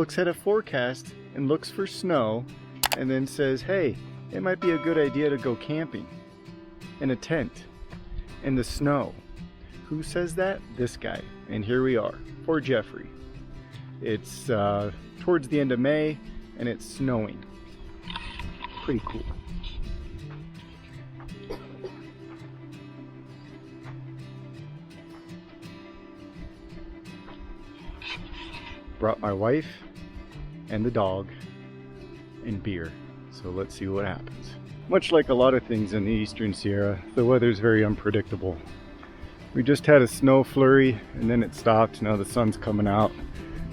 looks at a forecast and looks for snow and then says, hey, it might be a good idea to go camping in a tent in the snow. Who says that? This guy. And here we are, for Jeffrey. It's towards the end of May and it's snowing. Pretty cool. Brought my wife and the dog and beer. So let's see what happens. Much like a lot of things in the Eastern Sierra, the weather's very unpredictable. We just had a snow flurry and then it stopped. Now the sun's coming out.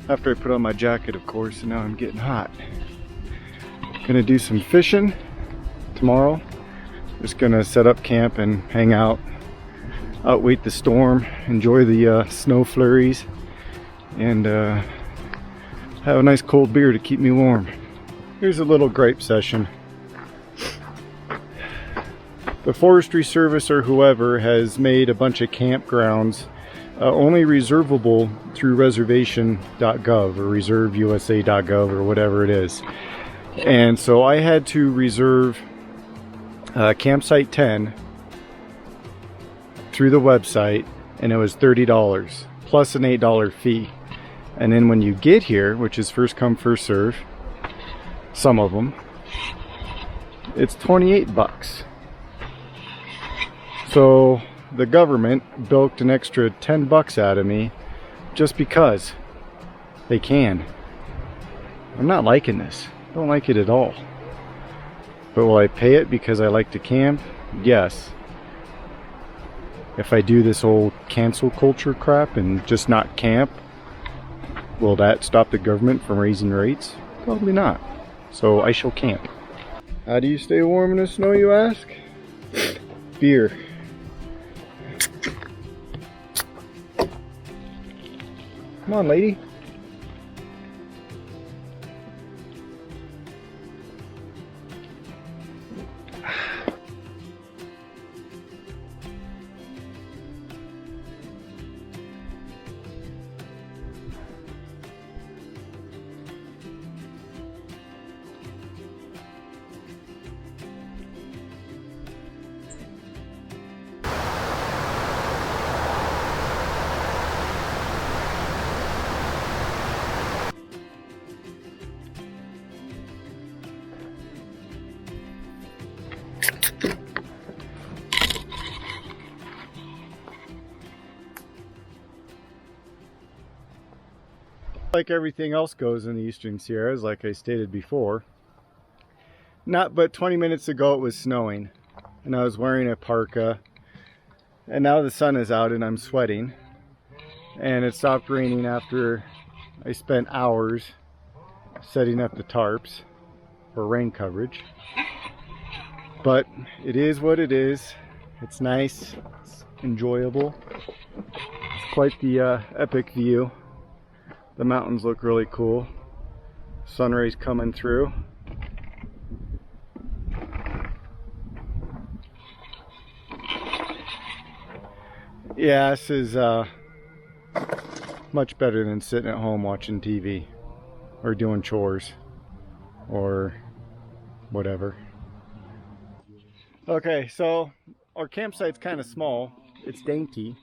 After I put on my jacket, of course, and now I'm getting hot. Gonna do some fishing tomorrow. Just gonna set up camp and hang out, outwait the storm, enjoy the snow flurries, and have a nice cold beer to keep me warm. Here's a little gripe session. The Forestry Service or whoever has made a bunch of campgrounds only reservable through reservation.gov or reserveusa.gov or whatever it is. And so I had to reserve campsite 10 through the website, and it was $30 plus an $8 fee. And then when you get here, which is first come first serve, some of them, it's 28 bucks. So the government bilked an extra 10 bucks out of me just because they can. I'm not liking this. I don't like it at all. But will I pay it because I like to camp? Yes. If I do this whole cancel culture crap and just not camp, will that stop the government from raising rates? Probably not. So I shall camp. How do you stay warm in the snow, you ask? Beer. Come on, lady. Like everything else goes in the Eastern Sierras, like I stated before, not but 20 minutes ago it was snowing and I was wearing a parka, and now the sun is out and I'm sweating, and it stopped raining after I spent hours setting up the tarps for rain coverage. But it is what it is. It's nice, it's enjoyable. It's quite the epic view. The mountains look really cool. Sun rays coming through. Yeah, this is much better than sitting at home watching TV or doing chores or whatever. Okay, so our campsite's kind of small. It's dainty,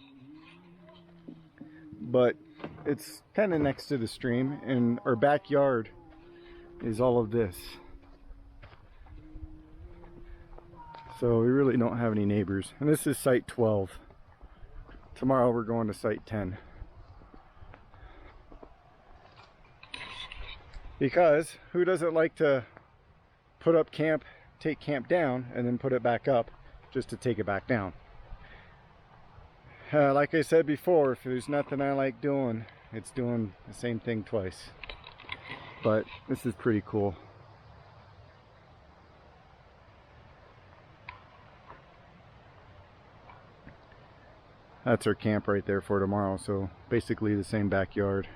but it's kind of next to the stream, and our backyard is all of this. So we really don't have any neighbors. And this is site 12. Tomorrow we're going to site 10. Because who doesn't like to put up camp, take camp down, and then put it back up just to take it back down? Like I said before, if there's nothing I like doing, it's doing the same thing twice. But this is pretty cool. That's our camp right there for tomorrow, so basically the same backyard.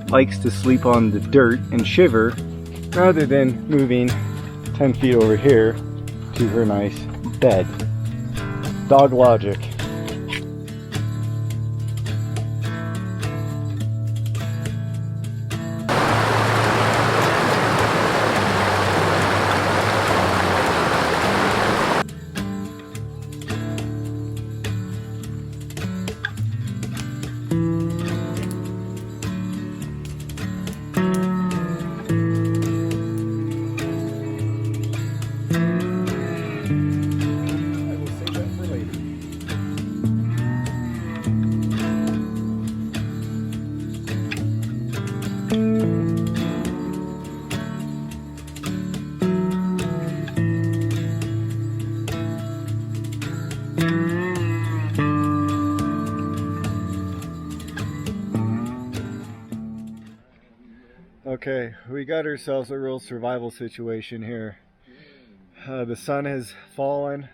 likes to sleep on the dirt and shiver rather than moving 10 feet over here to her nice bed. Dog logic. Okay, we got ourselves a real survival situation here. The sun has fallen.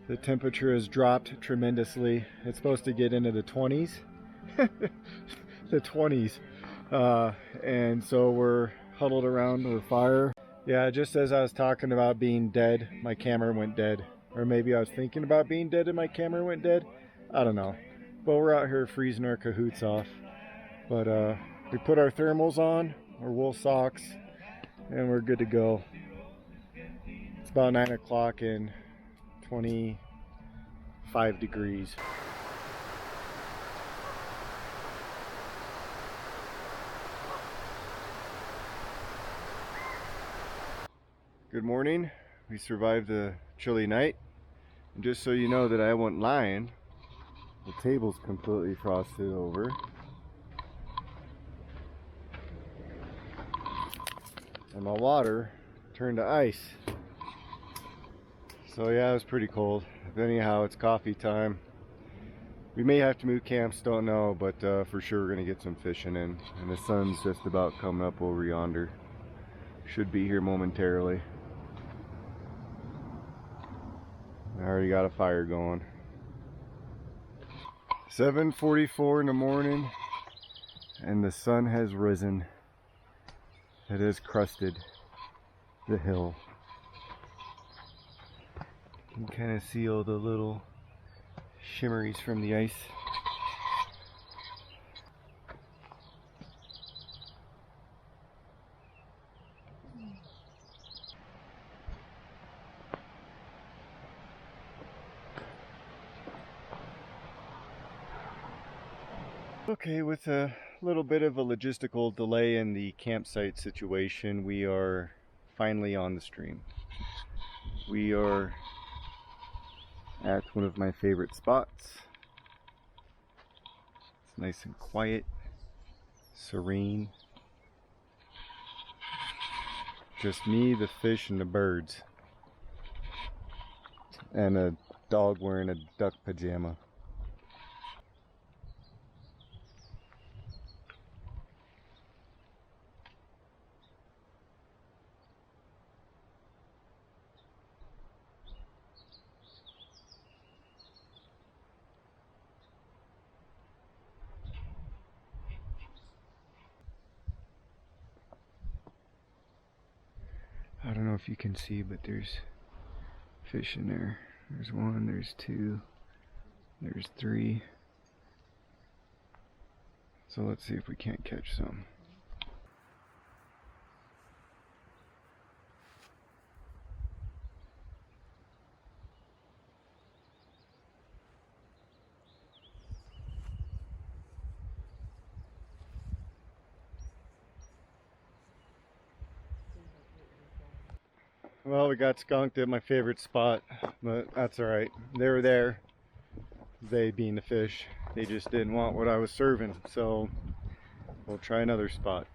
The temperature has dropped tremendously. It's supposed to get into the 20s. The 20s. And so we're huddled around the fire. Yeah, just as I was talking about being dead, my camera went dead. Or maybe I was thinking about being dead and my camera went dead. I don't know. But we're out here freezing our cahoots off. But we put our thermals on, our wool socks, and we're good to go. It's about 9 o'clock and 25 degrees. Good morning. We survived the chilly night. And just so you know that I wasn't lying, the table's completely frosted over. And my water turned to ice. So yeah, it was pretty cold. But anyhow, it's coffee time. We may have to move camps, don't know, but for sure we're gonna get some fishing in. And the sun's just about coming up over yonder. Should be here momentarily. I already got a fire going. 7:44 in the morning, and the sun has risen. It has crusted the hill. You can kind of see all the little shimmeries from the ice. Okay, with a little bit of a logistical delay in the campsite situation, we are finally on the stream. We are at one of my favorite spots. It's nice and quiet, serene. Just me, the fish, and the birds. And a dog wearing a duck pajama. I don't know if you can see, but there's fish in there. There's one, there's two, there's three. So let's see if we can't catch some. Well, we got skunked at my favorite spot, but that's alright. They were there, they being the fish. They just didn't want what I was serving, so we'll try another spot.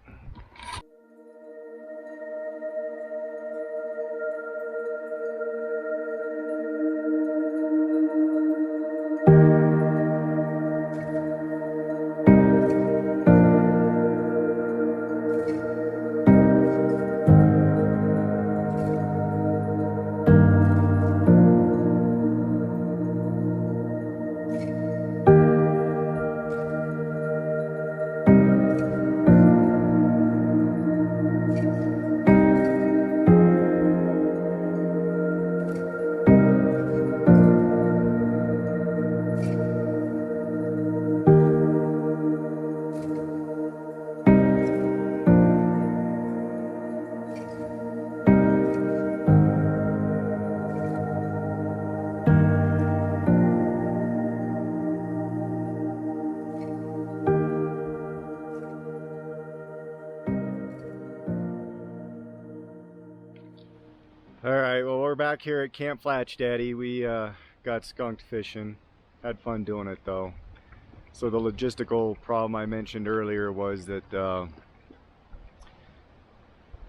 back here at Camp Flatch Daddy. We got skunked fishing. Had fun doing it though. So the logistical problem I mentioned earlier was that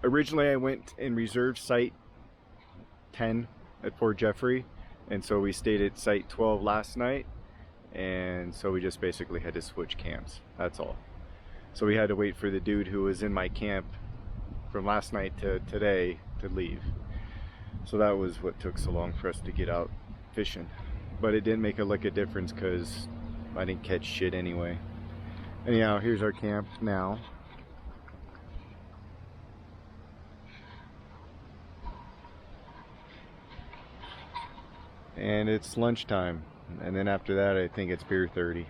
originally I went and reserved site 10 at Fort Jeffery, and so we stayed at site 12 last night, and so we just basically had to switch camps. That's all. So we had to wait for the dude who was in my camp from last night to today to leave. So that was what took so long for us to get out fishing. But it didn't make a lick of difference because I didn't catch shit anyway. Anyhow, here's our camp now. And it's lunchtime. And then after that, I think it's beer 30.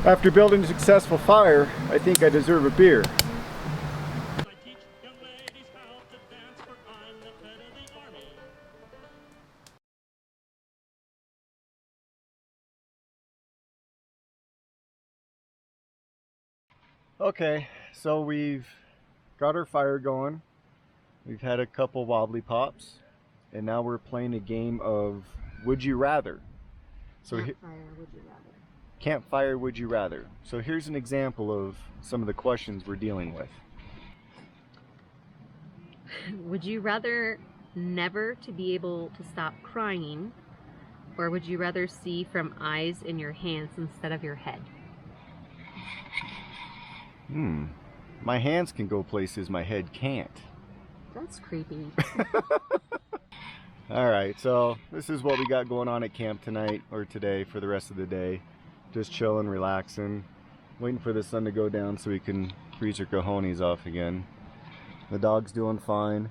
After building a successful fire, I think I deserve a beer. Okay, so we've got our fire going. We've had a couple wobbly pops, and now we're playing a game of Would You Rather. So Campfire, would you rather? Campfire, would you rather? So here's an example of some of the questions we're dealing with. Would you rather never to be able to stop crying, or would you rather see from eyes in your hands instead of your head? My hands can go places my head can't. That's creepy. Alright, so this is what we got going on at camp tonight, or today, for the rest of the day. Just chilling, relaxing, waiting for the sun to go down so we can freeze our cojones off again. The dog's doing fine.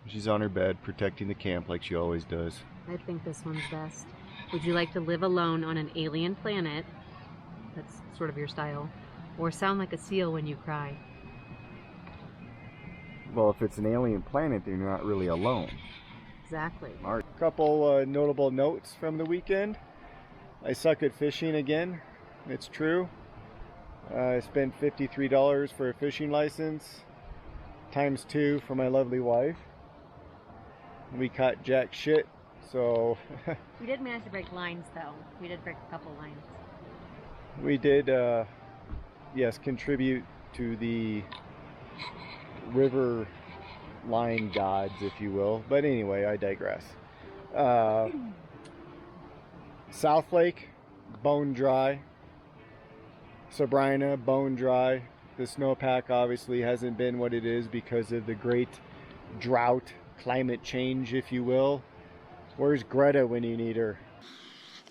She's on her bed, protecting the camp like she always does. I think this one's best. Would you like to live alone on an alien planet, that's sort of your style, or sound like a seal when you cry? Well, if it's an alien planet, then you're not really alone. Exactly. A couple notable notes from the weekend. I suck at fishing again. It's true. I spent $53 for a fishing license, times 2 for my lovely wife. We caught jack shit, so... We did manage to break lines, though. We did break a couple lines. We did, yes, contribute to the river line gods, if you will. But anyway, I digress. South Lake, bone dry. Sabrina, bone dry. The snowpack obviously hasn't been what it is because of the great drought, climate change, if you will. Where's Greta when you need her?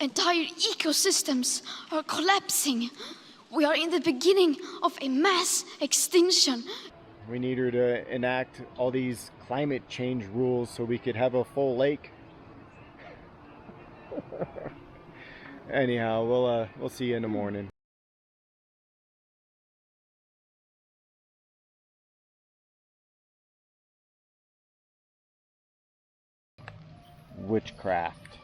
Entire ecosystems are collapsing. We are in the beginning of a mass extinction. We need her to enact all these climate change rules so we could have a full lake. Anyhow, we'll see you in the morning. Witchcraft.